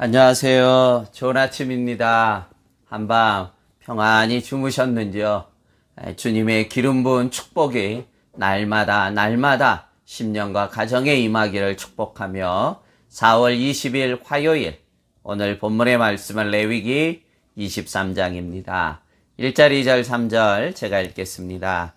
안녕하세요. 좋은 아침입니다. 한밤 평안히 주무셨는지요? 주님의 기름 부은 축복이 날마다 10년과 가정에 임하기를 축복하며 4월 20일 화요일 오늘 본문의 말씀은 레위기 23장입니다. 1절, 2절, 3절 제가 읽겠습니다.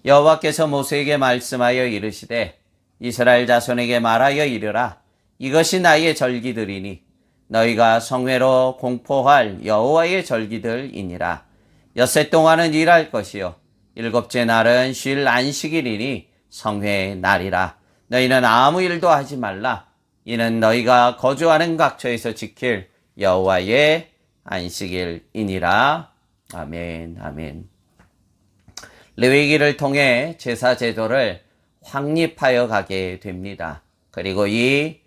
여호와께서 모세에게 말씀하여 이르시되 이스라엘 자손에게 말하여 이르라. 이것이 나의 절기들이니 너희가 성회로 공포할 여호와의 절기들이니라. 엿새 동안은 일할 것이요 일곱째 날은 쉴 안식일이니 성회의 날이라. 너희는 아무 일도 하지 말라. 이는 너희가 거주하는 각처에서 지킬 여호와의 안식일이니라. 아멘, 아멘. 레위기를 통해 제사 제도를 확립하여 가게 됩니다. 그리고 이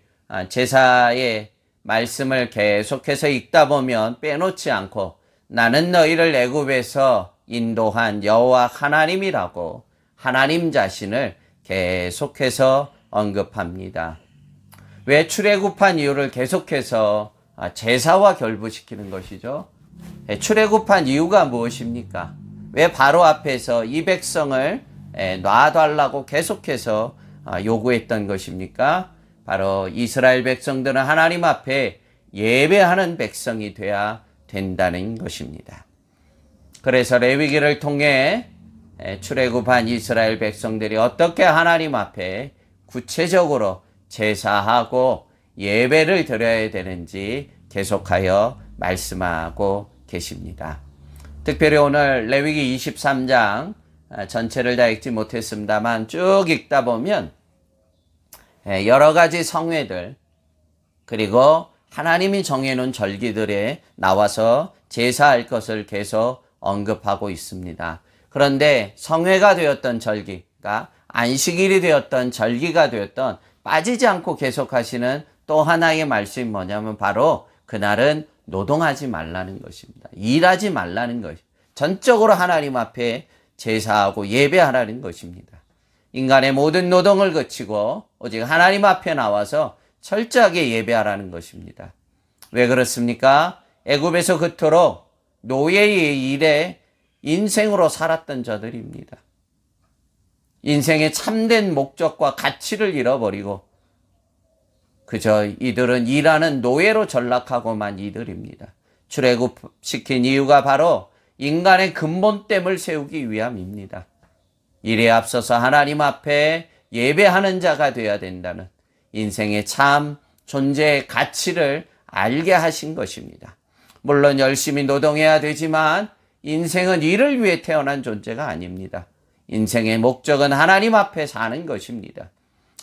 제사의 말씀을 계속해서 읽다 보면 빼놓지 않고 나는 너희를 애굽에서 인도한 여호와 하나님이라고 하나님 자신을 계속해서 언급합니다. 왜 출애굽한 이유를 계속해서 제사와 결부시키는 것이죠? 출애굽한 이유가 무엇입니까? 왜 바로 앞에서 이 백성을 놔달라고 계속해서 요구했던 것입니까? 바로 이스라엘 백성들은 하나님 앞에 예배하는 백성이 돼야 된다는 것입니다. 그래서 레위기를 통해 출애굽한 이스라엘 백성들이 어떻게 하나님 앞에 구체적으로 제사하고 예배를 드려야 되는지 계속하여 말씀하고 계십니다. 특별히 오늘 레위기 23장 전체를 다 읽지 못했습니다만 쭉 읽다 보면 여러 가지 성회들 그리고 하나님이 정해놓은 절기들에 나와서 제사할 것을 계속 언급하고 있습니다. 그런데 성회가 되었던 절기가 안식일이 되었던 절기가 되었던 빠지지 않고 계속하시는 또 하나의 말씀이 뭐냐면 바로 그날은 노동하지 말라는 것입니다. 일하지 말라는 것. 전적으로 하나님 앞에 제사하고 예배하라는 것입니다. 인간의 모든 노동을 거치고 오직 하나님 앞에 나와서 철저하게 예배하라는 것입니다. 왜 그렇습니까? 애굽에서 그토록 노예의 일에 인생으로 살았던 자들입니다. 인생의 참된 목적과 가치를 잃어버리고 그저 이들은 일하는 노예로 전락하고만 이들입니다. 출애굽시킨 이유가 바로 인간의 근본됨을 세우기 위함입니다. 일에 앞서서 하나님 앞에 예배하는 자가 되어야 된다는 인생의 참 존재의 가치를 알게 하신 것입니다. 물론 열심히 노동해야 되지만 인생은 일을 위해 태어난 존재가 아닙니다. 인생의 목적은 하나님 앞에 사는 것입니다.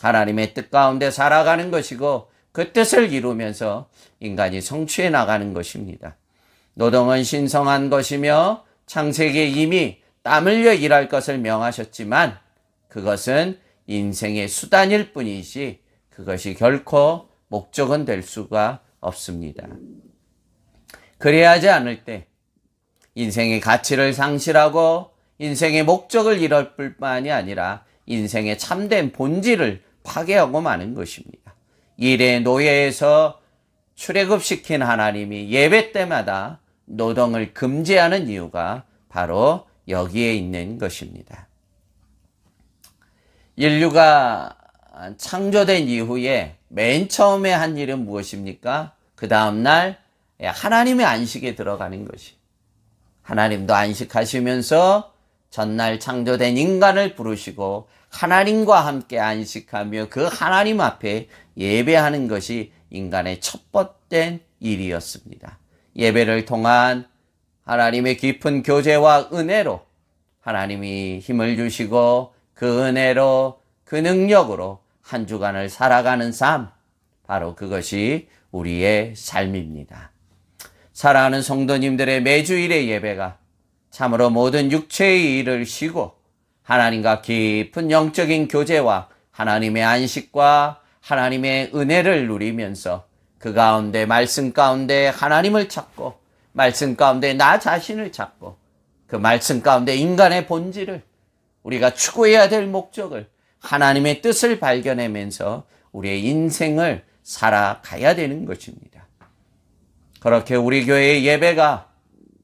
하나님의 뜻 가운데 살아가는 것이고 그 뜻을 이루면서 인간이 성취해 나가는 것입니다. 노동은 신성한 것이며 창세기에 이미 땀 흘려 일할 것을 명하셨지만 그것은 인생의 수단일 뿐이지 그것이 결코 목적은 될 수가 없습니다. 그래야 하지 않을 때 인생의 가치를 상실하고 인생의 목적을 잃을 뿐만이 아니라 인생의 참된 본질을 파괴하고 마는 것입니다. 일의 노예에서 출애굽시킨 하나님이 예배 때마다 노동을 금지하는 이유가 바로 여기에 있는 것입니다. 인류가 창조된 이후에 맨 처음에 한 일은 무엇입니까? 그 다음날 하나님의 안식에 들어가는 것이. 하나님도 안식하시면서 전날 창조된 인간을 부르시고 하나님과 함께 안식하며 그 하나님 앞에 예배하는 것이 인간의 첫 번째 일이었습니다. 예배를 통한 하나님의 깊은 교제와 은혜로 하나님이 힘을 주시고 그 은혜로 그 능력으로 한 주간을 살아가는 삶, 바로 그것이 우리의 삶입니다. 사랑하는 성도님들의 매주일의 예배가 참으로 모든 육체의 일을 쉬고 하나님과 깊은 영적인 교제와 하나님의 안식과 하나님의 은혜를 누리면서 그 가운데 말씀 가운데 하나님을 찾고 말씀 가운데 나 자신을 찾고 그 말씀 가운데 인간의 본질을 우리가 추구해야 될 목적을 하나님의 뜻을 발견하면서 우리의 인생을 살아가야 되는 것입니다. 그렇게 우리 교회의 예배가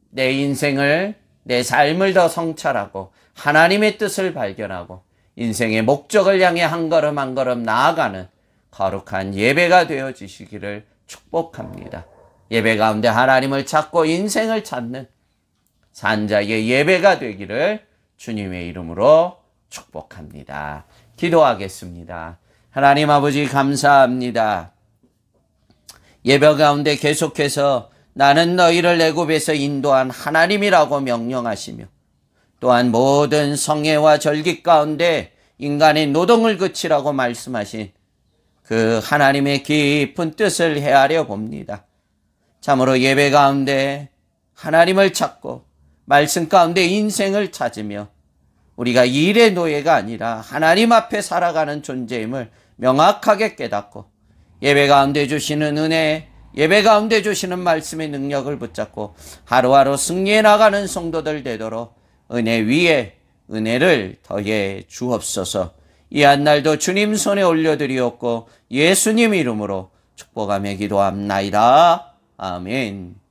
내 인생을, 내 삶을 더 성찰하고 하나님의 뜻을 발견하고 인생의 목적을 향해 한 걸음 한 걸음 나아가는 거룩한 예배가 되어지시기를 축복합니다. 예배 가운데 하나님을 찾고 인생을 찾는 산자의 예배가 되기를 주님의 이름으로 축복합니다. 기도하겠습니다. 하나님 아버지 감사합니다. 예배 가운데 계속해서 나는 너희를 애굽에서 인도한 하나님이라고 명령하시며 또한 모든 성회와 절기 가운데 인간의 노동을 그치라고 말씀하신 그 하나님의 깊은 뜻을 헤아려 봅니다. 참으로 예배 가운데 하나님을 찾고 말씀 가운데 인생을 찾으며 우리가 일의 노예가 아니라 하나님 앞에 살아가는 존재임을 명확하게 깨닫고 예배 가운데 주시는 은혜, 예배 가운데 주시는 말씀의 능력을 붙잡고 하루하루 승리해 나가는 성도들 되도록 은혜 위에 은혜를 더해 주옵소서. 이 한날도 주님 손에 올려드리옵고 예수님 이름으로 축복하며 기도합나이다. 아멘.